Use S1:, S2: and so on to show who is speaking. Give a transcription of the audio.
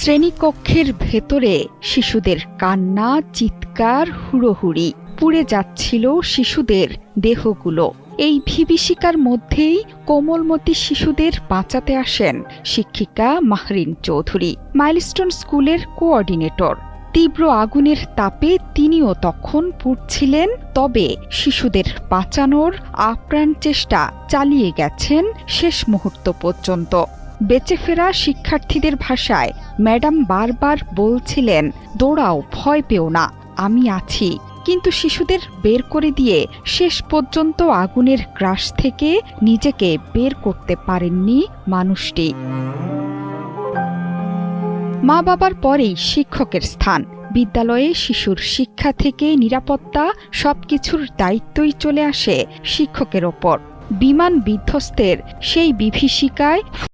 S1: শ্রেণীকক্ষের ভেতরে শিশুদের কান্না, চিৎকার, হুড়োহুড়ি। পুড়ে যাচ্ছিল শিশুদের দেহগুলো। এই বিভীষিকার মধ্যেই কোমলমতি শিশুদের বাঁচাতে আসেন শিক্ষিকা মাহরিন চৌধুরী, মাইলস্টোন স্কুলের কোঅর্ডিনেটর। তীব্র আগুনের তাপে তিনিও তখন পুড়ছিলেন, তবে শিশুদের বাঁচানোর আপ্রাণ চেষ্টা চালিয়ে গেছেন শেষ মুহূর্ত পর্যন্ত। বেঁচে ফেরা শিক্ষার্থীদের ভাষায় ম্যাডাম বারবার বলছিলেন, দৌড়াও, ভয় পেও না, আমি আছি। কিন্তু শিশুদের বের করে দিয়ে শেষ পর্যন্ত আগুনের গ্রাস থেকে নিজেকে বের করতে পারেননি মানুষটি। মা বাবার পরেই শিক্ষকের স্থান। বিদ্যালয়ে শিশুর শিক্ষা থেকে নিরাপত্তা সবকিছুর দায়িত্বই চলে আসে শিক্ষকের ওপর। বিমান বিধ্বস্তের সেই বিভীষিকায়